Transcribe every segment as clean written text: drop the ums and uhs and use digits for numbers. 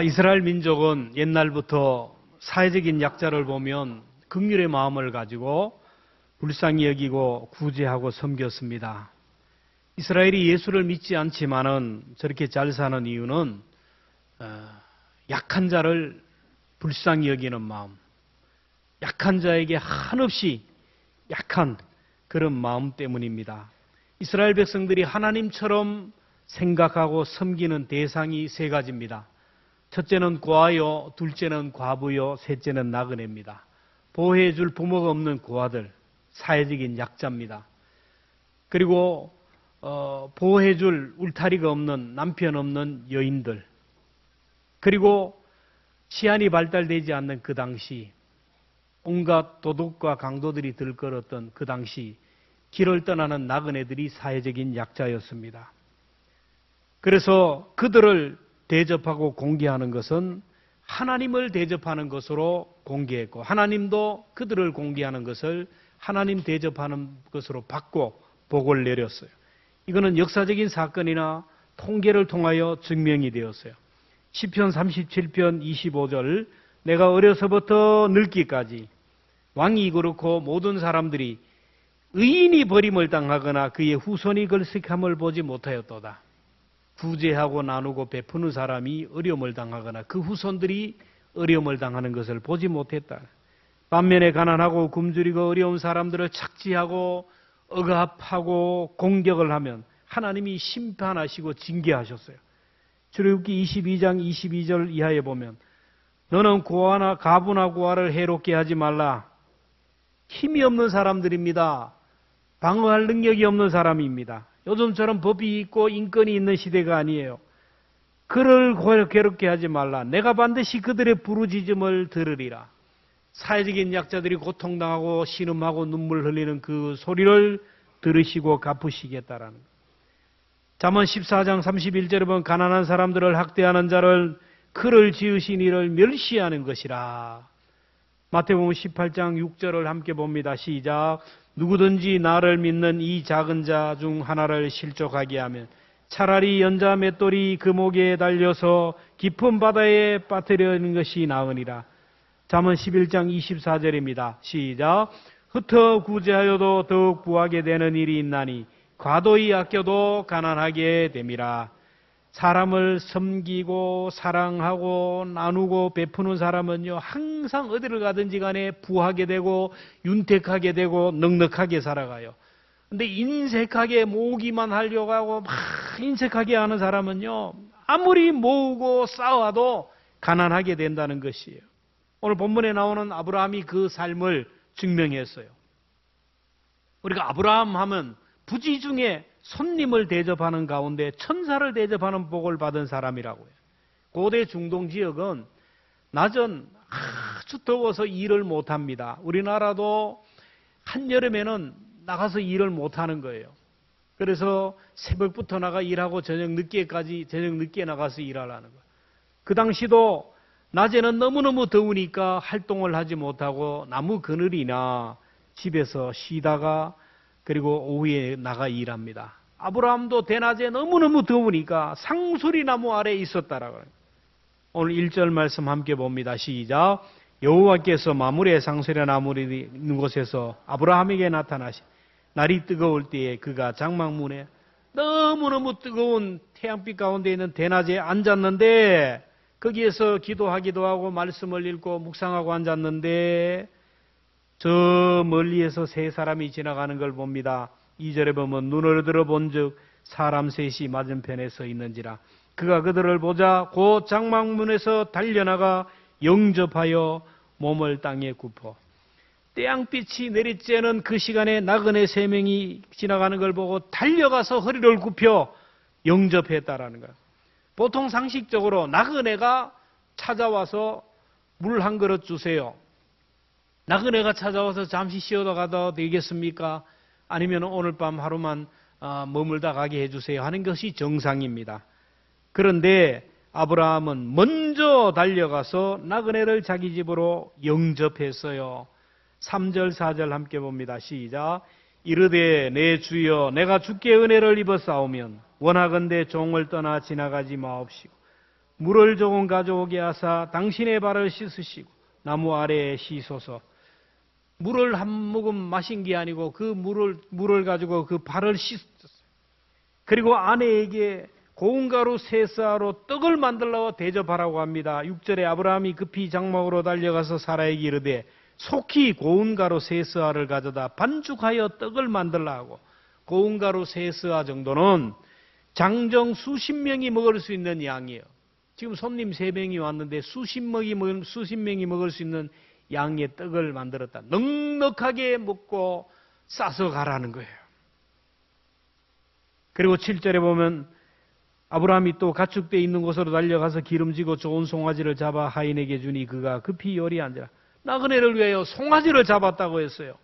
이스라엘 민족은 옛날부터 사회적인 약자를 보면 긍휼의 마음을 가지고 불쌍히 여기고 구제하고 섬겼습니다. 이스라엘이 예수를 믿지 않지만은 저렇게 잘 사는 이유는 약한 자를 불쌍히 여기는 마음, 약한 자에게 한없이 약한 그런 마음 때문입니다. 이스라엘 백성들이 하나님처럼 생각하고 섬기는 대상이 세 가지입니다. 첫째는 고아요, 둘째는 과부요, 셋째는 나그네입니다. 보호해줄 부모가 없는 고아들, 사회적인 약자입니다. 그리고 보호해줄 울타리가 없는 남편 없는 여인들, 그리고 치안이 발달되지 않는 그 당시 온갖 도둑과 강도들이 들끓었던 그 당시 길을 떠나는 나그네들이 사회적인 약자였습니다. 그래서 그들을 대접하고 공개하는 것은 하나님을 대접하는 것으로 공개했고, 하나님도 그들을 공개하는 것을 하나님 대접하는 것으로 받고 복을 내렸어요. 이거는 역사적인 사건이나 통계를 통하여 증명이 되었어요. 시편 37편 25절, 내가 어려서부터 늙기까지 왕이 그렇고 모든 사람들이 의인이 버림을 당하거나 그의 후손이 걸식함을 보지 못하였도다. 구제하고 나누고 베푸는 사람이 어려움을 당하거나 그 후손들이 어려움을 당하는 것을 보지 못했다. 반면에 가난하고 굶주리고 어려운 사람들을 착지하고 억압하고 공격을 하면 하나님이 심판하시고 징계하셨어요. 출애굽기 22장 22절 이하에 보면 너는 고아나 가부나 고아를 해롭게 하지 말라. 힘이 없는 사람들입니다. 방어할 능력이 없는 사람입니다. 요즘처럼 법이 있고 인권이 있는 시대가 아니에요. 그를 괴롭게 하지 말라. 내가 반드시 그들의 부르짖음을 들으리라. 사회적인 약자들이 고통당하고 신음하고 눈물 흘리는 그 소리를 들으시고 갚으시겠다라는 것. 잠언 14장 31절에 보면 가난한 사람들을 학대하는 자를 그를 지으신 이를 멸시하는 것이라. 마태복음 18장 6절을 함께 봅니다. 시작. 누구든지 나를 믿는 이 작은 자 중 하나를 실족하게 하면 차라리 연자 맷돌이 그 목에 달려서 깊은 바다에 빠뜨리는 것이 나으니라. 잠언 11장 24절입니다. 시작. 흩어 구제하여도 더욱 부하게 되는 일이 있나니 과도히 아껴도 가난하게 됨이라. 사람을 섬기고 사랑하고 나누고 베푸는 사람은요 항상 어디를 가든지 간에 부하게 되고 윤택하게 되고 넉넉하게 살아가요. 근데 인색하게 모으기만 하려고 하고 막 인색하게 하는 사람은요 아무리 모으고 쌓아도 가난하게 된다는 것이에요. 오늘 본문에 나오는 아브라함이 그 삶을 증명했어요. 우리가 아브라함 하면 부지 중에 손님을 대접하는 가운데 천사를 대접하는 복을 받은 사람이라고요. 고대 중동 지역은 낮은 아주 더워서 일을 못합니다. 우리나라도 한여름에는 나가서 일을 못하는 거예요. 그래서 새벽부터 나가 일하고 저녁 늦게 나가서 일하라는 거예요. 그 당시도 낮에는 너무너무 더우니까 활동을 하지 못하고 나무 그늘이나 집에서 쉬다가 그리고 오후에 나가 일합니다. 아브라함도 대낮에 너무너무 더우니까 상수리 나무 아래에 있었다라고. 오늘 1절 말씀 함께 봅니다. 시작. 여호와께서 마므레 상수리 나무리 있는 곳에서 아브라함에게 나타나시. 날이 뜨거울 때에 그가 장막문에 너무너무 뜨거운 태양빛 가운데 있는 대낮에 앉았는데 거기에서 기도하기도 하고 말씀을 읽고 묵상하고 앉았는데 저 멀리에서 세 사람이 지나가는 걸 봅니다. 2절에 보면 눈을 들어본 즉 사람 셋이 맞은편에 서 있는지라. 그가 그들을 보자 곧 장막문에서 달려나가 영접하여 몸을 땅에 굽어. 태양빛이 내리쬐는 그 시간에 나그네 세 명이 지나가는 걸 보고 달려가서 허리를 굽혀 영접했다라는 거예요. 보통 상식적으로 나그네가 찾아와서 물 한 그릇 주세요. 나그네가 찾아와서 잠시 쉬어다 가도 되겠습니까? 아니면 오늘 밤 하루만 머물다 가게 해주세요 하는 것이 정상입니다. 그런데 아브라함은 먼저 달려가서 나그네를 자기 집으로 영접했어요. 3절 4절 함께 봅니다. 시작. 이르되 내 주여 내가 주께 은혜를 입어 싸우면 원하건대 종을 떠나 지나가지 마옵시고 물을 조금 가져오게 하사 당신의 발을 씻으시고 나무 아래에 씻소서. 물을 한 모금 마신 게 아니고 그 물을 가지고 그 발을 씻었어요. 그리고 아내에게 고운 가루 세 쌀로 떡을 만들러 대접하라고 합니다. 6절에 아브라함이 급히 장막으로 달려가서 사라에게 이르되 속히 고운 가루 세 쌀을 가져다 반죽하여 떡을 만들라 하고, 고운 가루 세 쌀 정도는 장정 수십 명이 먹을 수 있는 양이에요. 지금 손님 3명이 왔는데 수십 명이 먹을 수 있는 양의 떡을 만들었다. 넉넉하게 먹고 싸서 가라는 거예요. 그리고 7절에 보면 아브라함이 또 가축대 있는 곳으로 달려가서 기름지고 좋은 송아지를 잡아 하인에게 주니 그가 급히 요리한지라. 나그네를 위하여 송아지를 잡았다고 했어요.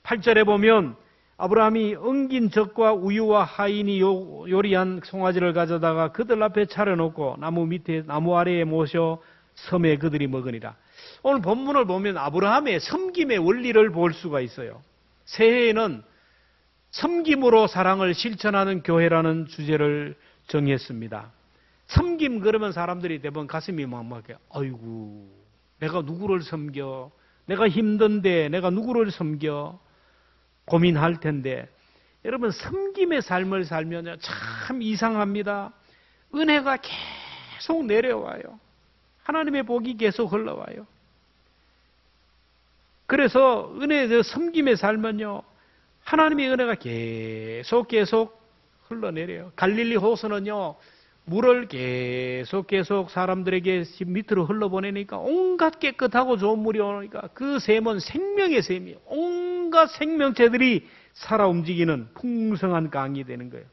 8절에 보면 아브라함이 엉긴 젖과 우유와 하인이 요리한 송아지를 가져다가 그들 앞에 차려놓고 나무 아래에 모셔 섬에 그들이 먹으니라. 오늘 본문을 보면 아브라함의 섬김의 원리를 볼 수가 있어요. 새해에는 섬김으로 사랑을 실천하는 교회라는 주제를 정했습니다. 섬김 그러면 사람들이 대부분 가슴이 막막해. 아이고, 내가 누구를 섬겨? 내가 힘든데 내가 누구를 섬겨? 고민할 텐데, 여러분 섬김의 삶을 살면 참 이상합니다. 은혜가 계속 내려와요. 하나님의 복이 계속 흘러와요. 그래서 섬김의 삶은요, 하나님의 은혜가 계속 흘러내려요. 갈릴리 호수는요, 물을 계속 사람들에게 밑으로 흘러보내니까 온갖 깨끗하고 좋은 물이 오니까 그 샘은 생명의 샘이에요. 온갖 생명체들이 살아 움직이는 풍성한 강이 되는 거예요.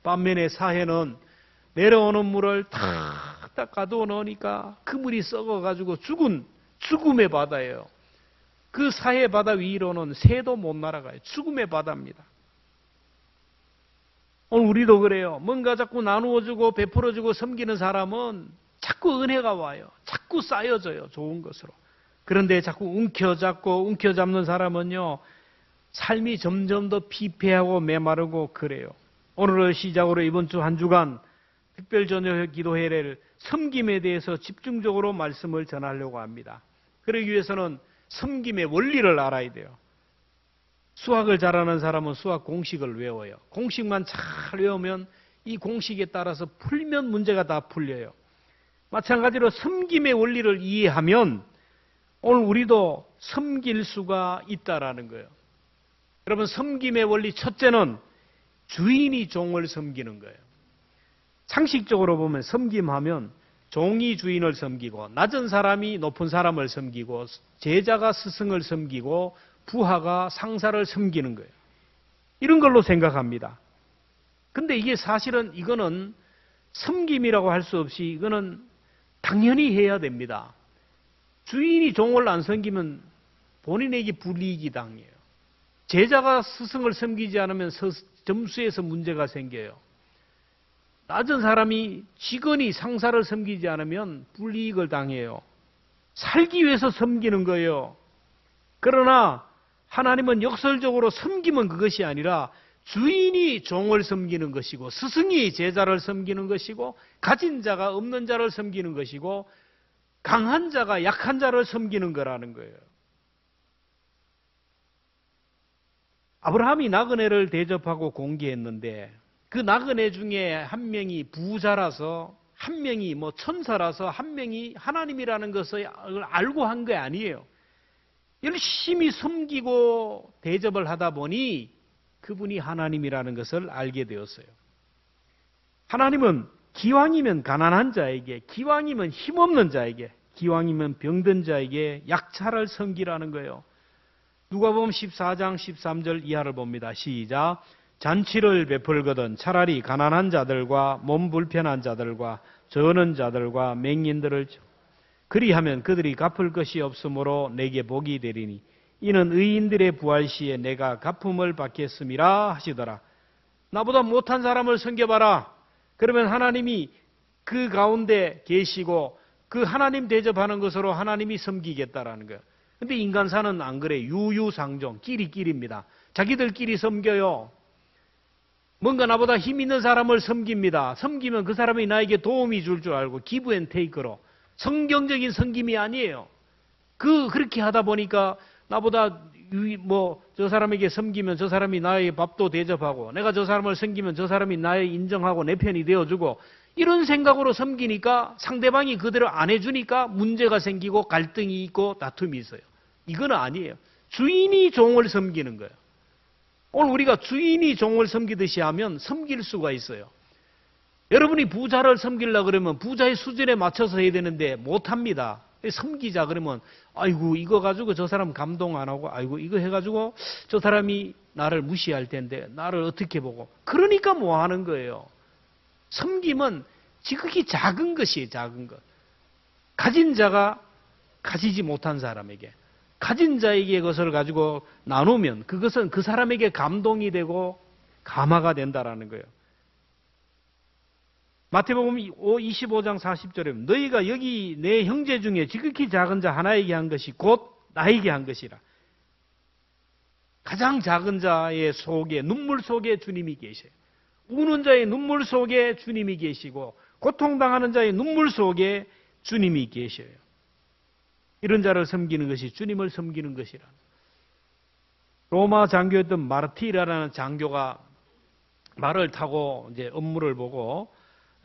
반면에 사해는 내려오는 물을 탁 가두어 놓으니까 그 물이 썩어가지고 죽음의 바다예요. 그 사해 바다 위로는 새도 못 날아가요. 죽음의 바다입니다. 오늘 우리도 그래요. 뭔가 자꾸 나누어주고 베풀어주고 섬기는 사람은 자꾸 은혜가 와요. 자꾸 쌓여져요. 좋은 것으로. 그런데 자꾸 움켜잡는 사람은요, 삶이 점점 더 피폐하고 메마르고 그래요. 오늘을 시작으로 이번 주 한 주간 특별 저녁 기도회를 섬김에 대해서 집중적으로 말씀을 전하려고 합니다. 그러기 위해서는 섬김의 원리를 알아야 돼요. 수학을 잘하는 사람은 수학 공식을 외워요. 공식만 잘 외우면 이 공식에 따라서 풀면 문제가 다 풀려요. 마찬가지로 섬김의 원리를 이해하면 오늘 우리도 섬길 수가 있다라는 거예요. 여러분, 섬김의 원리 첫째는 주인이 종을 섬기는 거예요. 상식적으로 보면 섬김하면 종이 주인을 섬기고, 낮은 사람이 높은 사람을 섬기고, 제자가 스승을 섬기고, 부하가 상사를 섬기는 거예요. 이런 걸로 생각합니다. 근데 이게 사실은 이거는 섬김이라고 할 수 없이 이거는 당연히 해야 됩니다. 주인이 종을 안 섬기면 본인에게 불이익이 당해요. 제자가 스승을 섬기지 않으면 점수에서 문제가 생겨요. 낮은 사람이 직원이 상사를 섬기지 않으면 불이익을 당해요. 살기 위해서 섬기는 거예요. 그러나 하나님은 역설적으로 섬김은 그것이 아니라 주인이 종을 섬기는 것이고, 스승이 제자를 섬기는 것이고, 가진 자가 없는 자를 섬기는 것이고, 강한 자가 약한 자를 섬기는 거라는 거예요. 아브라함이 나그네를 대접하고 공개했는데 그 나그네 중에 한 명이 부자라서, 한 명이 천사라서, 한 명이 하나님이라는 것을 알고 한 게 아니에요. 열심히 섬기고 대접을 하다 보니 그분이 하나님이라는 것을 알게 되었어요. 하나님은 기왕이면 가난한 자에게, 기왕이면 힘없는 자에게, 기왕이면 병든 자에게 약자를 섬기라는 거예요. 누가복음 14장 13절 이하를 봅니다. 시작. 잔치를 베풀거든 차라리 가난한 자들과 몸 불편한 자들과 저는 자들과 맹인들을 그리하면 그들이 갚을 것이 없으므로 내게 복이 되리니 이는 의인들의 부활 시에 내가 갚음을 받겠음이라 하시더라. 나보다 못한 사람을 섬겨봐라. 그러면 하나님이 그 가운데 계시고 그 하나님 대접하는 것으로 하나님이 섬기겠다라는 거예요. 근데 인간사는 안 그래. 유유상종, 끼리끼리입니다. 자기들끼리 섬겨요. 뭔가 나보다 힘 있는 사람을 섬깁니다. 섬기면 그 사람이 나에게 도움이 줄 줄 알고 기브 앤 테이크로. 성경적인 섬김이 아니에요. 그렇게 하다 보니까 나보다 저 사람에게 섬기면 저 사람이 나의 밥도 대접하고, 내가 저 사람을 섬기면 저 사람이 나의 인정하고 내 편이 되어주고, 이런 생각으로 섬기니까 상대방이 그대로 안 해주니까 문제가 생기고 갈등이 있고 다툼이 있어요. 이건 아니에요. 주인이 종을 섬기는 거예요. 오늘 우리가 주인이 종을 섬기듯이 하면 섬길 수가 있어요. 여러분이 부자를 섬기려고 그러면 부자의 수준에 맞춰서 해야 되는데 못합니다. 섬기자 그러면 아이고 이거 가지고 저 사람 감동 안 하고, 아이고 이거 해가지고 저 사람이 나를 무시할 텐데 나를 어떻게 보고, 그러니까 뭐 하는 거예요. 섬김은 지극히 작은 것이에요. 작은 것. 가진 자가 가지지 못한 사람에게, 가진 자에게 그것을 가지고 나누면 그것은 그 사람에게 감동이 되고 감화가 된다라는 거예요. 마태복음 25장 40절에 너희가 여기 내 형제 중에 지극히 작은 자 하나에게 한 것이 곧 나에게 한 것이라. 가장 작은 자의 속에, 눈물 속에 주님이 계셔요. 우는 자의 눈물 속에 주님이 계시고 고통당하는 자의 눈물 속에 주님이 계셔요. 이런 자를 섬기는 것이 주님을 섬기는 것이라. 로마 장교였던 마르티라는 장교가 말을 타고 이제 업무를 보고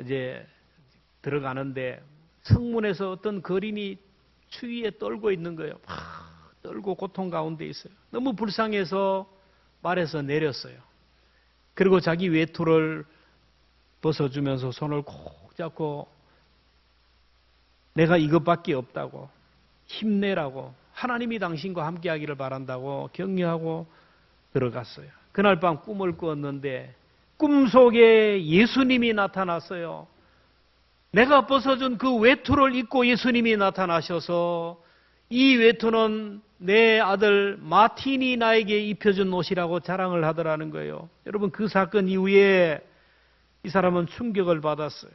이제 들어가는데 성문에서 어떤 거린이 추위에 떨고 있는 거예요. 막 떨고 고통 가운데 있어요. 너무 불쌍해서 말에서 내렸어요. 그리고 자기 외투를 벗어주면서 손을 콕 잡고 내가 이것밖에 없다고, 힘내라고, 하나님이 당신과 함께하기를 바란다고 격려하고 들어갔어요. 그날 밤 꿈을 꾸었는데 꿈속에 예수님이 나타났어요. 내가 벗어준 그 외투를 입고 예수님이 나타나셔서 이 외투는 내 아들 마틴이 나에게 입혀준 옷이라고 자랑을 하더라는 거예요. 여러분, 그 사건 이후에 이 사람은 충격을 받았어요.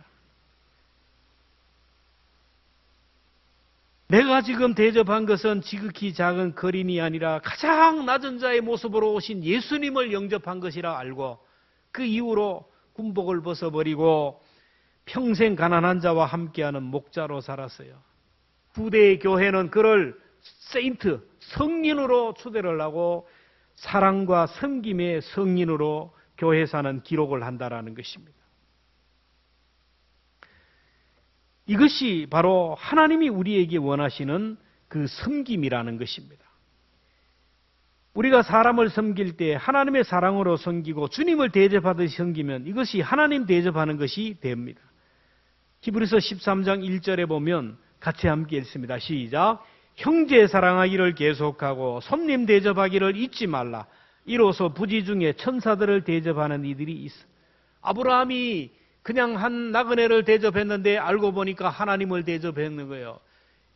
내가 지금 대접한 것은 지극히 작은 거린이 아니라 가장 낮은 자의 모습으로 오신 예수님을 영접한 것이라 알고 그 이후로 군복을 벗어버리고 평생 가난한 자와 함께하는 목자로 살았어요. 후대의 교회는 그를 세인트, 성인으로 추대를 하고 사랑과 섬김의 성인으로 교회사는 기록을 한다라는 것입니다. 이것이 바로 하나님이 우리에게 원하시는 그 섬김이라는 것입니다. 우리가 사람을 섬길 때 하나님의 사랑으로 섬기고 주님을 대접하듯이 섬기면 이것이 하나님 대접하는 것이 됩니다. 히브리서 13장 1절에 보면 같이 함께 읽습니다. 시작. 형제 사랑하기를 계속하고 손님 대접하기를 잊지 말라. 이로써 부지 중에 천사들을 대접하는 이들이 있어. 아브라함이 그냥 한 나그네를 대접했는데 알고 보니까 하나님을 대접했는 거예요.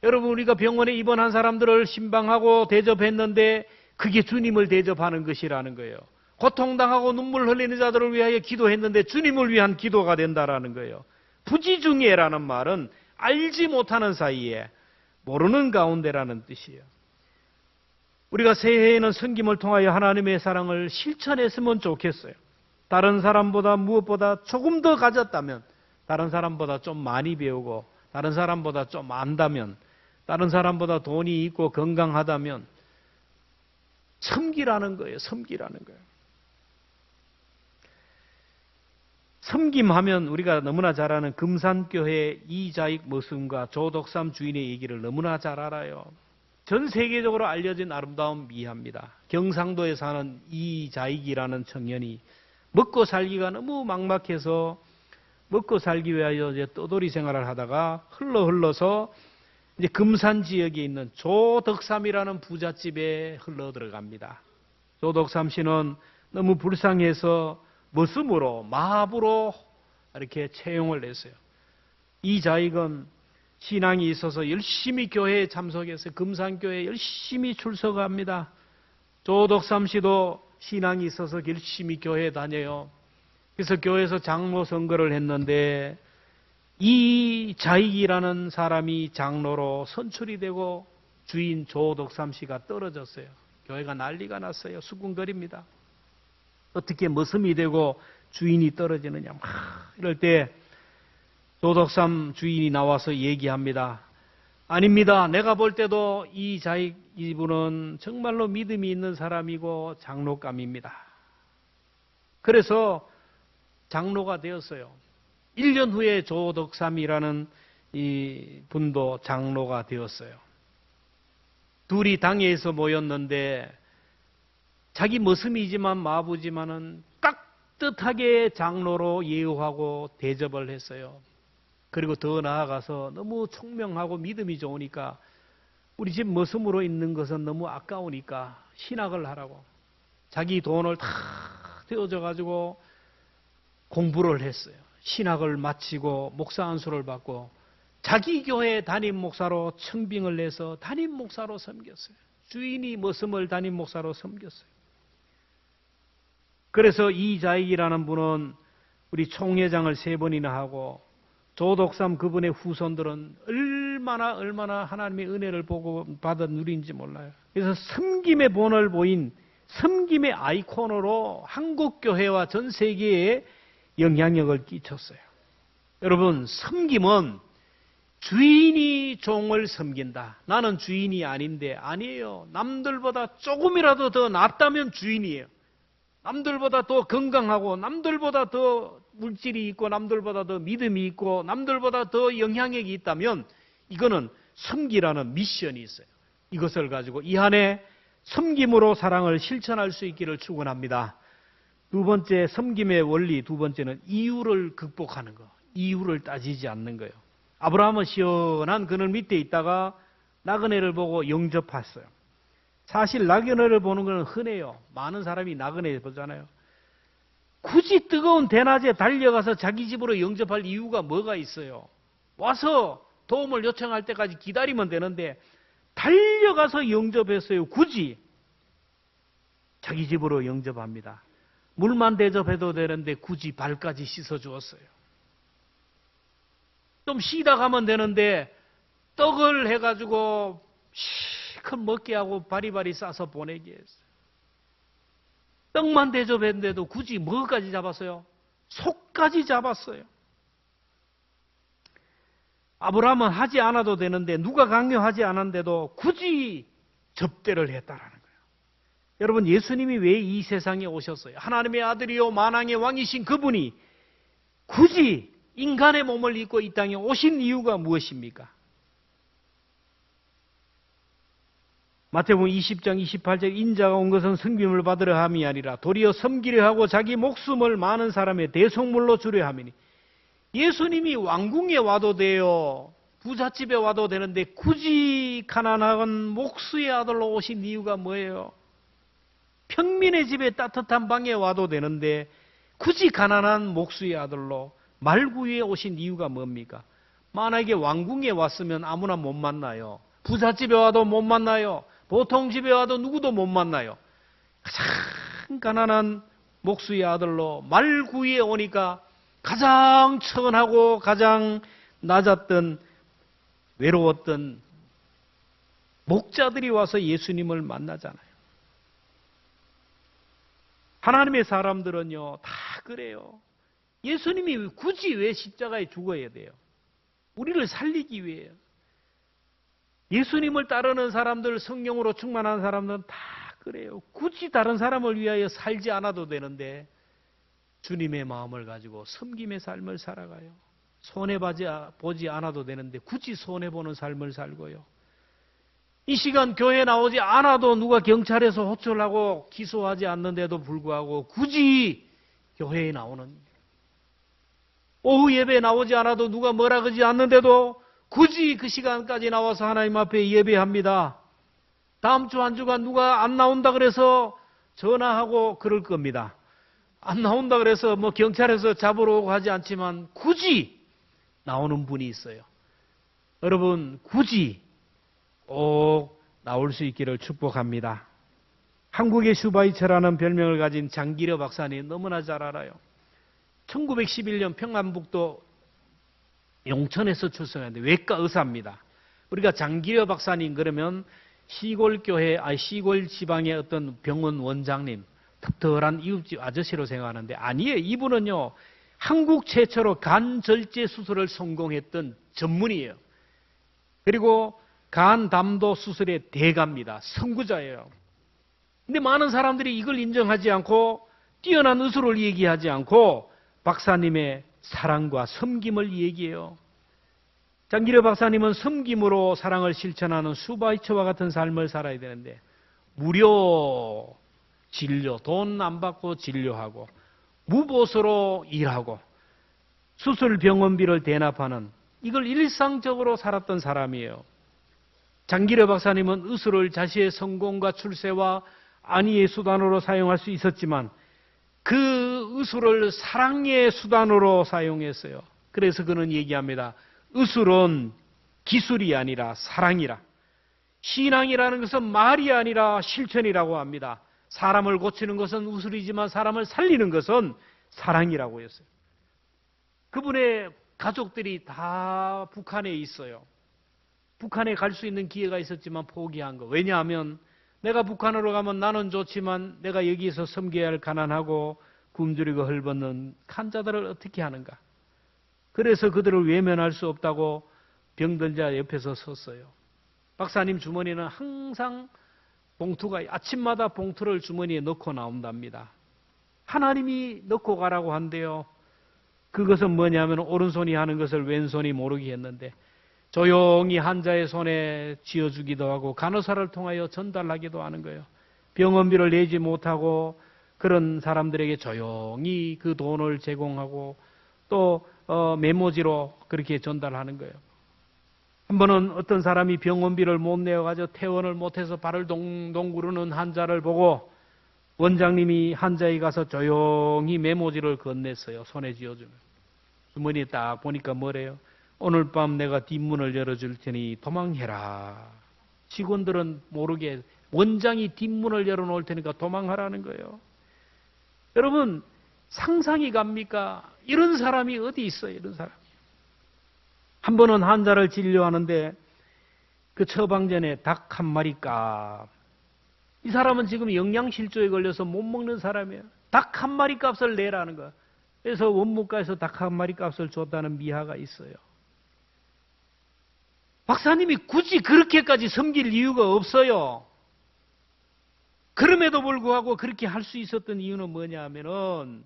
여러분, 우리가 병원에 입원한 사람들을 신방하고 대접했는데 그게 주님을 대접하는 것이라는 거예요. 고통당하고 눈물 흘리는 자들을 위하여 기도했는데 주님을 위한 기도가 된다라는 거예요. 부지중예라는 말은 알지 못하는 사이에, 모르는 가운데라는 뜻이에요. 우리가 새해에는 섬김을 통하여 하나님의 사랑을 실천했으면 좋겠어요. 다른 사람보다 무엇보다 조금 더 가졌다면, 다른 사람보다 좀 많이 배우고, 다른 사람보다 좀 안다면, 다른 사람보다 돈이 있고 건강하다면 섬기라는 거예요. 섬기라는 거예요. 섬김하면 우리가 너무나 잘 아는 금산교회 이자익 머슴과 조덕삼 주인의 얘기를 너무나 잘 알아요. 전 세계적으로 알려진 아름다운 미화입니다. 경상도에 사는 이자익이라는 청년이 먹고 살기가 너무 막막해서 먹고 살기 위하여 이제 떠돌이 생활을 하다가 흘러서 이제 금산 지역에 있는 조덕삼이라는 부잣집에 흘러 들어갑니다. 조덕삼 씨는 너무 불쌍해서 머슴으로, 마부로 이렇게 채용을 했어요. 이 자익은 신앙이 있어서 열심히 교회에 참석해서 금산교회에 열심히 출석합니다. 조덕삼 씨도 신앙이 있어서 열심히 교회에 다녀요. 그래서 교회에서 장로 선거를 했는데 이 자익이라는 사람이 장로로 선출이 되고 주인 조덕삼 씨가 떨어졌어요. 교회가 난리가 났어요. 수군거립니다. 어떻게 머슴이 되고 주인이 떨어지느냐. 이럴 때 조덕삼 주인이 나와서 얘기합니다. 아닙니다. 내가 볼 때도 이분은 정말로 믿음이 있는 사람이고 장로감입니다. 그래서 장로가 되었어요. 1년 후에 조덕삼이라는 이 분도 장로가 되었어요. 둘이 당회에서 모였는데 자기 머슴이지만 마부지만은 깍듯하게 장로로 예우하고 대접을 했어요. 그리고 더 나아가서 너무 총명하고 믿음이 좋으니까 우리 집 머슴으로 있는 것은 너무 아까우니까 신학을 하라고 자기 돈을 다 떼어줘 가지고 공부를 했어요. 신학을 마치고 목사 안수를 받고 자기 교회 담임 목사로 청빙을 내서 담임 목사로 섬겼어요. 주인이 머슴을 담임 목사로 섬겼어요. 그래서 이자익이라는 분은 우리 총회장을 3번이나 하고 조덕삼 그분의 후손들은 얼마나 하나님의 은혜를 보고 받아 누린지 몰라요. 그래서 섬김의 본을 보인 섬김의 아이콘으로 한국교회와 전 세계에 영향력을 끼쳤어요. 여러분, 섬김은 주인이 종을 섬긴다. 나는 주인이 아닌데 아니에요. 남들보다 조금이라도 더 낫다면 주인이에요. 남들보다 더 건강하고 남들보다 더 물질이 있고 남들보다 더 믿음이 있고 남들보다 더 영향력이 있다면 이거는 섬기라는 미션이 있어요. 이것을 가지고 이 한해 섬김으로 사랑을 실천할 수 있기를 축원합니다. 두 번째, 섬김의 원리 두 번째는 이유를 극복하는 거. 이유를 따지지 않는 거예요. 아브라함은 시원한 그늘 밑에 있다가 나그네를 보고 영접했어요. 사실 나그네를 보는 건 흔해요. 많은 사람이 나그네 보잖아요. 굳이 뜨거운 대낮에 달려가서 자기 집으로 영접할 이유가 뭐가 있어요? 와서 도움을 요청할 때까지 기다리면 되는데 달려가서 영접했어요. 굳이 자기 집으로 영접합니다. 물만 대접해도 되는데 굳이 발까지 씻어주었어요. 좀 쉬다 가면 되는데 떡을 해가지고 실컷 먹게 하고 바리바리 싸서 보내게 했어요. 떡만 대접했는데도 굳이 뭐까지 잡았어요? 속까지 잡았어요. 아브라함은 하지 않아도 되는데 누가 강요하지 않았는데도 굳이 접대를 했다라는 거예요. 여러분, 예수님이 왜 이 세상에 오셨어요? 하나님의 아들이요 만왕의 왕이신 그분이 굳이 인간의 몸을 입고 이 땅에 오신 이유가 무엇입니까? 마태복음 20장 28절 인자가 온 것은 섬김을 받으려 함이 아니라 도리어 섬기려 하고 자기 목숨을 많은 사람의 대속물로 주려 함이니 예수님이 왕궁에 와도 돼요. 부잣집에 와도 되는데 굳이 가난한 목수의 아들로 오신 이유가 뭐예요? 평민의 집에 따뜻한 방에 와도 되는데 굳이 가난한 목수의 아들로 말구유에 오신 이유가 뭡니까? 만약에 왕궁에 왔으면 아무나 못 만나요. 부잣집에 와도 못 만나요. 보통 집에 와도 누구도 못 만나요. 가장 가난한 목수의 아들로 말구유에 오니까 가장 천하고 가장 낮았던 외로웠던 목자들이 와서 예수님을 만나잖아요. 하나님의 사람들은요 다 그래요. 예수님이 굳이 왜 십자가에 죽어야 돼요? 우리를 살리기 위해요. 예수님을 따르는 사람들, 성령으로 충만한 사람들은 다 그래요. 굳이 다른 사람을 위하여 살지 않아도 되는데 주님의 마음을 가지고 섬김의 삶을 살아가요. 손해보지 않아도 되는데 굳이 손해보는 삶을 살고요. 이 시간 교회에 나오지 않아도 누가 경찰에서 호출하고 기소하지 않는데도 불구하고 굳이 교회에 나오는, 오후 예배에 나오지 않아도 누가 뭐라 그러지 않는데도 굳이 그 시간까지 나와서 하나님 앞에 예배합니다. 다음 주 한 주간 누가 안 나온다 그래서 전화하고 그럴 겁니다. 안 나온다 그래서 뭐 경찰에서 잡으러 오고 하지 않지만 굳이 나오는 분이 있어요. 여러분, 굳이 꼭 나올 수 있기를 축복합니다. 한국의 슈바이처라는 별명을 가진 장기려 박사님 너무나 잘 알아요. 1911년 평안북도 용천에서 출생했는데 외과 의사입니다. 우리가 장기려 박사님 그러면 시골 지방의 어떤 병원 원장님, 텁텁한 이웃집 아저씨로 생각하는데 아니에요. 이분은요, 한국 최초로 간 절제 수술을 성공했던 전문이에요. 그리고 간 담도 수술의 대가입니다. 선구자예요. 근데 많은 사람들이 이걸 인정하지 않고 뛰어난 의술을 얘기하지 않고 박사님의 사랑과 섬김을 얘기해요. 장기려 박사님은 섬김으로 사랑을 실천하는 수바이처와 같은 삶을 살아야 되는데 무료 진료, 돈 안 받고 진료하고 무보수로 일하고 수술 병원비를 대납하는 이걸 일상적으로 살았던 사람이에요. 장기려 박사님은 의술을 자신의 성공과 출세와 안위의 수단으로 사용할 수 있었지만 그 의술을 사랑의 수단으로 사용했어요. 그래서 그는 얘기합니다. 의술은 기술이 아니라 사랑이라. 신앙이라는 것은 말이 아니라 실천이라고 합니다. 사람을 고치는 것은 의술이지만 사람을 살리는 것은 사랑이라고 했어요. 그분의 가족들이 다 북한에 있어요. 북한에 갈 수 있는 기회가 있었지만 포기한 거. 왜냐하면 내가 북한으로 가면 나는 좋지만 내가 여기서 섬겨야 할 가난하고 굶주리고 헐벗는 환자들을 어떻게 하는가. 그래서 그들을 외면할 수 없다고 병든 자 옆에서 섰어요. 박사님 주머니는 항상 봉투가 아침마다 봉투를 주머니에 넣고 나온답니다. 하나님이 넣고 가라고 한대요. 그것은 뭐냐면 오른손이 하는 것을 왼손이 모르게 했는데 조용히 환자의 손에 쥐어주기도 하고 간호사를 통하여 전달하기도 하는 거예요. 병원비를 내지 못하고 그런 사람들에게 조용히 그 돈을 제공하고 또 메모지로 그렇게 전달하는 거예요. 한 번은 어떤 사람이 병원비를 못 내어가지고 퇴원을 못해서 발을 동동 구르는 환자를 보고 원장님이 환자에 가서 조용히 메모지를 건넸어요. 손에 쥐어주면. 주머니에 딱 보니까 뭐래요? 오늘 밤 내가 뒷문을 열어줄 테니 도망해라. 직원들은 모르게 원장이 뒷문을 열어놓을 테니까 도망하라는 거예요. 여러분 상상이 갑니까? 이런 사람이 어디 있어요? 이런 사람이. 한 번은 환자를 진료하는데 그 처방전에 닭 한 마리 값. 이 사람은 지금 영양실조에 걸려서 못 먹는 사람이에요. 닭 한 마리 값을 내라는 거예요. 그래서 원무과에서 닭 한 마리 값을 줬다는 미화가 있어요. 박사님이 굳이 그렇게까지 섬길 이유가 없어요. 그럼에도 불구하고 그렇게 할 수 있었던 이유는 뭐냐 하면은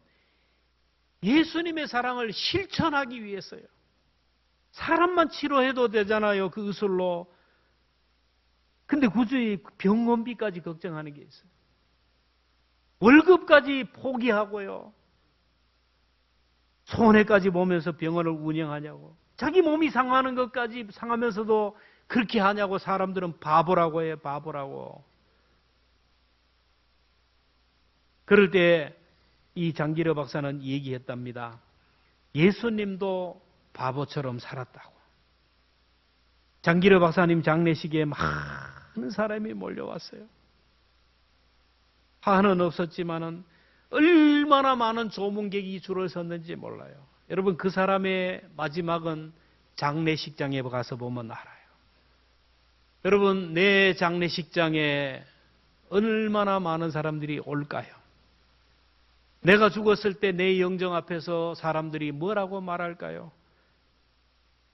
예수님의 사랑을 실천하기 위해서요. 사람만 치료해도 되잖아요. 그 의술로. 근데 굳이 병원비까지 걱정하는 게 있어요. 월급까지 포기하고요. 손해까지 보면서 병원을 운영하냐고. 자기 몸이 상하는 것까지 상하면서도 그렇게 하냐고 사람들은 바보라고 해요. 바보라고. 그럴 때 이 장기려 박사는 얘기했답니다. 예수님도 바보처럼 살았다고. 장기려 박사님 장례식에 많은 사람이 몰려왔어요. 화는 없었지만은 얼마나 많은 조문객이 줄을 섰는지 몰라요. 여러분 그 사람의 마지막은 장례식장에 가서 보면 알아요. 여러분 내 장례식장에 얼마나 많은 사람들이 올까요? 내가 죽었을 때 내 영정 앞에서 사람들이 뭐라고 말할까요?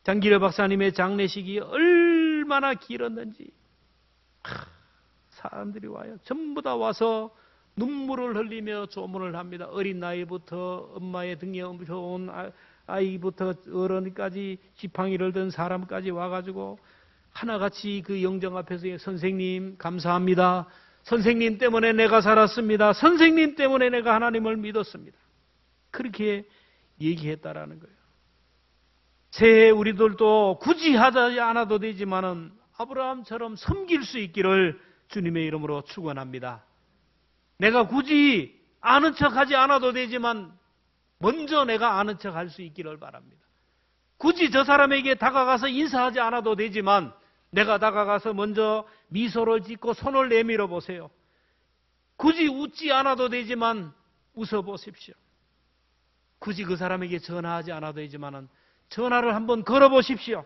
장기려 박사님의 장례식이 얼마나 길었는지 사람들이 와요. 전부 다 와서 눈물을 흘리며 조문을 합니다. 어린 나이부터 엄마의 등에 온 아이부터 어른까지 지팡이를 든 사람까지 와가지고 하나같이 그 영정 앞에서 선생님 감사합니다. 선생님 때문에 내가 살았습니다. 선생님 때문에 내가 하나님을 믿었습니다. 그렇게 얘기했다라는 거예요. 새해 우리들도 굳이 하지 않아도 되지만은 아브라함처럼 섬길 수 있기를 주님의 이름으로 축원합니다. 내가 굳이 아는 척하지 않아도 되지만 먼저 내가 아는 척할 수 있기를 바랍니다. 굳이 저 사람에게 다가가서 인사하지 않아도 되지만 내가 다가가서 먼저 미소를 짓고 손을 내밀어 보세요. 굳이 웃지 않아도 되지만 웃어 보십시오. 굳이 그 사람에게 전화하지 않아도 되지만 전화를 한번 걸어 보십시오.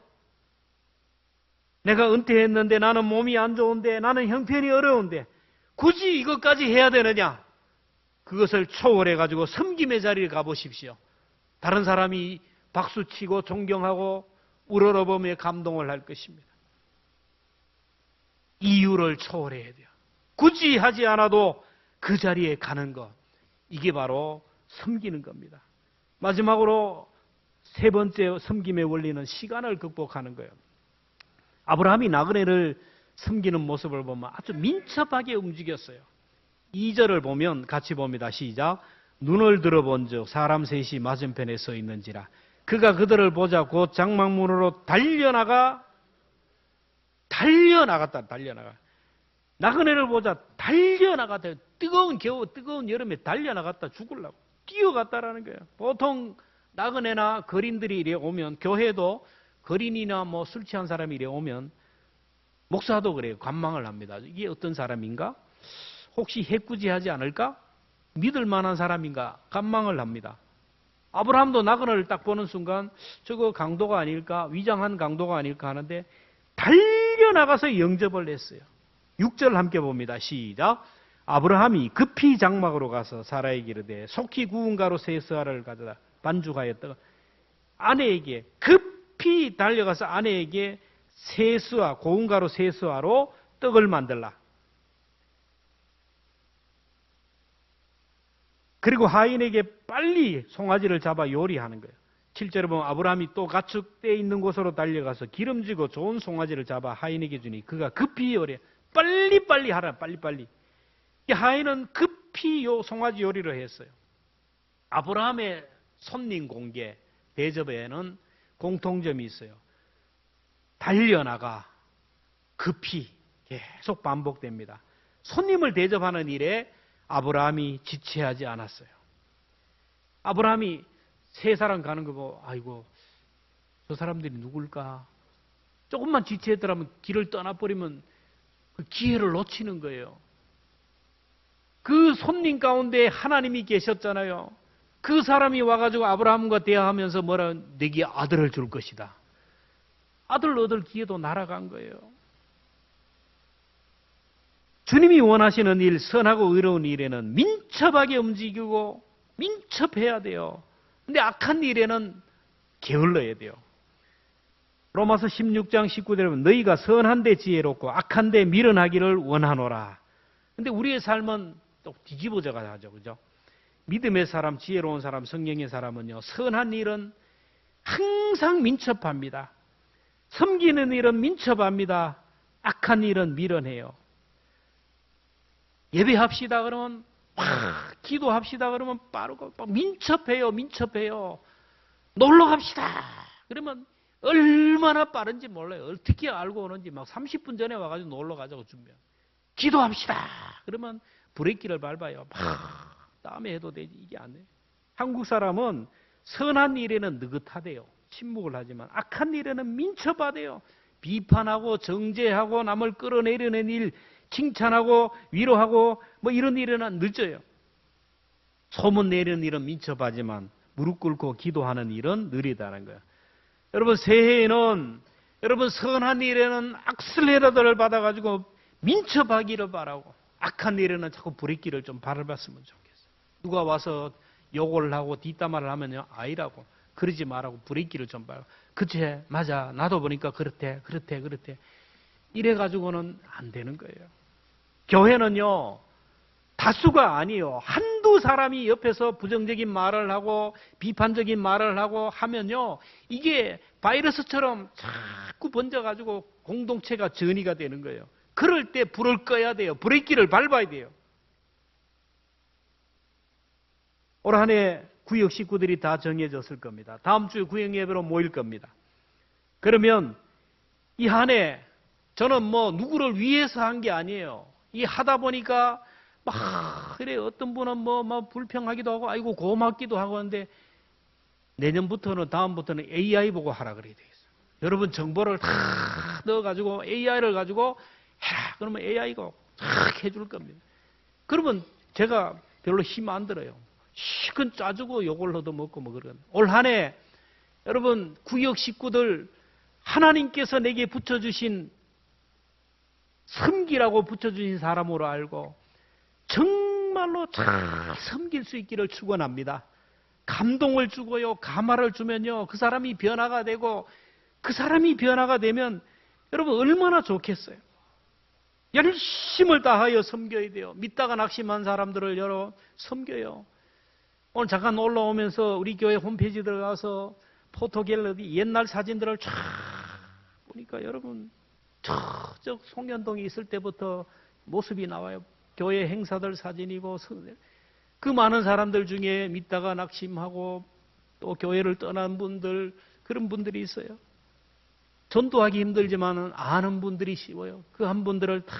내가 은퇴했는데 나는 몸이 안 좋은데 나는 형편이 어려운데 굳이 이것까지 해야 되느냐? 그것을 초월해 가지고 섬김의 자리에 가보십시오. 다른 사람이 박수치고 존경하고 우러러보며 감동을 할 것입니다. 이유를 초월해야 돼요. 굳이 하지 않아도 그 자리에 가는 것, 이게 바로 섬기는 겁니다. 마지막으로 세 번째 섬김의 원리는 시간을 극복하는 거예요. 아브라함이 나그네를 섬기는 모습을 보면 아주 민첩하게 움직였어요. 2절을 보면 같이 봅니다. 시작. 눈을 들어본즉 사람 셋이 맞은편에 서 있는지라 그가 그들을 보자 곧 장막문으로 달려나갔다. 나그네를 보자 달려나갔다. 뜨거운 여름에 달려나갔다 죽으려고 뛰어갔다라는 거예요. 보통 나그네나 거린들이 이래 오면, 교회도 거린이나 뭐 술 취한 사람이 이래 오면 목사도 그래요. 관망을 합니다. 이게 어떤 사람인가? 혹시 해꾸지하지 않을까? 믿을 만한 사람인가? 관망을 합니다. 아브라함도 나그네를 딱 보는 순간 저거 강도가 아닐까? 위장한 강도가 아닐까 하는데 달려나가서 영접을 했어요. 6절 함께 봅니다. 시작. 아브라함이 급히 장막으로 가서 사라에게 이르되 속히 구운 가루 세 스아를 가져다 반죽하였다가 아내에게 급히 달려가서 아내에게 세 스아, 고운 가루 세 스아로 떡을 만들라. 그리고 하인에게 빨리 송아지를 잡아 요리하는 거예요. 7절에 보면 아브라함이 또 가축대 있는 곳으로 달려가서 기름지고 좋은 송아지를 잡아 하인에게 주니 그가 급히 요리해. 빨리빨리 하라. 빨리빨리. 이 하인은 급히 요 송아지 요리를 했어요. 아브라함의 손님 공개 대접에는 공통점이 있어요. 달려나가 급히 계속 반복됩니다. 손님을 대접하는 일에 아브라함이 지체하지 않았어요. 아브라함이 세 사람 가는 거 보고 아이고 저 사람들이 누굴까? 조금만 지체했더라면 길을 떠나버리면 그 기회를 놓치는 거예요. 그 손님 가운데 하나님이 계셨잖아요. 그 사람이 와가지고 아브라함과 대화하면서 뭐라 내게 아들을 줄 것이다. 아들 얻을 기회도 날아간 거예요. 주님이 원하시는 일, 선하고 의로운 일에는 민첩하게 움직이고 민첩해야 돼요. 근데 악한 일에는 게을러야 돼요. 로마서 16장 19절에 보면 너희가 선한 데 지혜롭고 악한 데 미련하기를 원하노라. 근데 우리의 삶은 또 뒤집어져 가죠. 그죠? 믿음의 사람, 지혜로운 사람, 성령의 사람은요. 선한 일은 항상 민첩합니다. 섬기는 일은 민첩합니다. 악한 일은 미련해요. 예배합시다 그러면 기도합시다 그러면 빠르고 민첩해요. 놀러 갑시다 그러면 얼마나 빠른지 몰라요. 어떻게 알고 오는지 막 30분 전에 와가지고 놀러 가자고 준비해요. 기도합시다 그러면 브레이크를 밟아요. 다음에 해도 되지. 이게 안 돼요. 한국 사람은 선한 일에는 느긋하대요. 침묵을 하지만 악한 일에는 민첩하대요. 비판하고 정죄하고 남을 끌어내려는 일, 칭찬하고 위로하고 뭐 이런 일에는 늦어요. 소문 내는 일은 민첩하지만 무릎 꿇고 기도하는 일은 느리다는 거예요. 여러분 새해에는 여러분 선한 일에는 악셀레러더를 받아가지고 민첩하기를 바라고 악한 일에는 자꾸 브레이크를 좀 밟았으면 좋겠어요. 누가 와서 욕을 하고 뒷담화를 하면요 아이라고 그러지 말라고 브레이크를 좀 밟아. 그치 맞아 나도 보니까 그렇대 이래가지고는 안 되는 거예요. 교회는요 다수가 아니에요. 한두 사람이 옆에서 부정적인 말을 하고 비판적인 말을 하고 하면요 이게 바이러스처럼 자꾸 번져가지고 공동체가 전이가 되는 거예요. 그럴 때 불을 꺼야 돼요. 브레이크를 밟아야 돼요. 올 한 해 구역 식구들이 다 정해졌을 겁니다. 다음 주에 구역 예배로 모일 겁니다. 그러면 이 한 해 저는 뭐 누구를 위해서 한 게 아니에요. 이 하다 보니까 막 그래 어떤 분은 뭐 불평하기도 하고 아이고 고맙기도 하고 하는데 내년부터는 다음부터는 AI 보고 하라 그래야 되겠어요. 여러분 정보를 다 넣어가지고 AI를 가지고 해라. 그러면 AI가 탁 해줄 겁니다. 그러면 제가 별로 힘 안 들어요. 시큰 짜주고 욕을 얻어먹고 뭐 그런. 올 한 해 여러분 구역 식구들 하나님께서 내게 붙여주신 섬기라고 붙여주신 사람으로 알고 정말로 잘 섬길 수 있기를 축원합니다. 감동을 주고요, 감화를 주면요, 그 사람이 변화가 되고, 그 사람이 변화가 되면 여러분 얼마나 좋겠어요. 열심을 다하여 섬겨야 돼요. 믿다가 낙심한 사람들을 여러 섬겨요. 오늘 잠깐 올라오면서 우리 교회 홈페이지 들어가서 포토 갤러리 옛날 사진들을 쫙 보니까 여러분 저 송년동에 있을 때부터 모습이 나와요. 교회 행사들 사진이고 그 많은 사람들 중에 믿다가 낙심하고 또 교회를 떠난 분들, 그런 분들이 있어요. 전도하기 힘들지만 아는 분들이 쉬워요. 그 한 분들을 다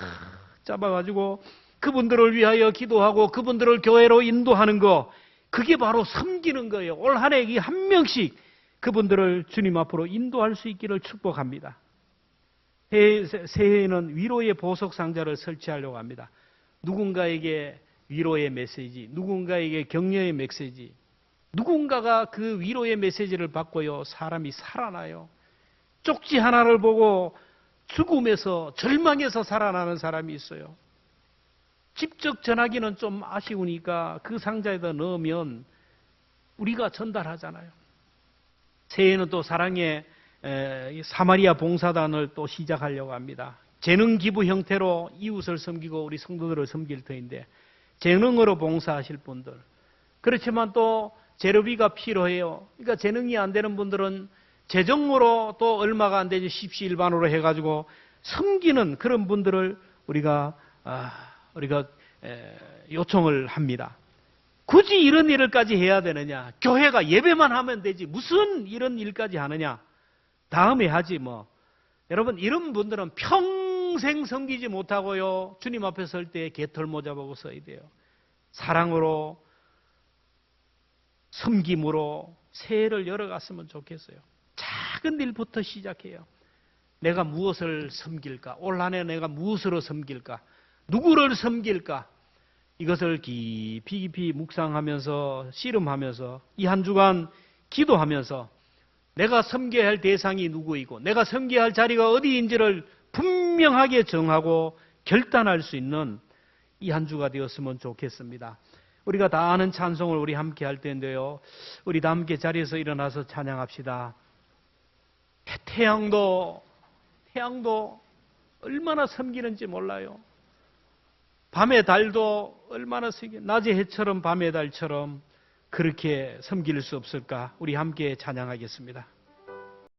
잡아가지고 그분들을 위하여 기도하고 그분들을 교회로 인도하는 거, 그게 바로 섬기는 거예요. 올 한 해 한 명씩 그분들을 주님 앞으로 인도할 수 있기를 축복합니다. 새해에는 위로의 보석 상자를 설치하려고 합니다. 누군가에게 위로의 메시지, 누군가에게 격려의 메시지, 누군가가 그 위로의 메시지를 받고요, 사람이 살아나요. 쪽지 하나를 보고 죽음에서, 절망에서 살아나는 사람이 있어요. 직접 전하기는 좀 아쉬우니까 그 상자에다 넣으면 우리가 전달하잖아요. 새해에는 또 사랑의 사마리아 봉사단을 또 시작하려고 합니다. 재능 기부 형태로 이웃을 섬기고 우리 성도들을 섬길 터인데, 재능으로 봉사하실 분들, 그렇지만 또 재료비가 필요해요. 그러니까 재능이 안 되는 분들은 재정으로 또 얼마가 안 되지 십시일반으로 해가지고 섬기는 그런 분들을 우리가 요청을 합니다. 굳이 이런 일을까지 해야 되느냐? 교회가 예배만 하면 되지 무슨 이런 일까지 하느냐? 다음에 하지 뭐. 여러분, 이런 분들은 평생 섬기지 못하고요, 주님 앞에 설 때 개털 모자 보고 서야 돼요. 사랑으로, 섬김으로 새해를 열어갔으면 좋겠어요. 작은 일부터 시작해요. 내가 무엇을 섬길까? 올 한 해 내가 무엇으로 섬길까? 누구를 섬길까? 이것을 깊이 묵상하면서, 씨름하면서, 이 한 주간 기도하면서 내가 섬겨야 할 대상이 누구이고 내가 섬겨야 할 자리가 어디인지를 분명하게 정하고 결단할 수 있는 이 한 주가 되었으면 좋겠습니다. 우리가 다 아는 찬송을 우리 함께 할 텐데요, 우리 다 함께 자리에서 일어나서 찬양합시다. 태양도 얼마나 섬기는지 몰라요. 밤의 달도 얼마나 낮의 해처럼 밤의 달처럼 그렇게 섬길 수 없을까? 우리 함께 찬양하겠습니다.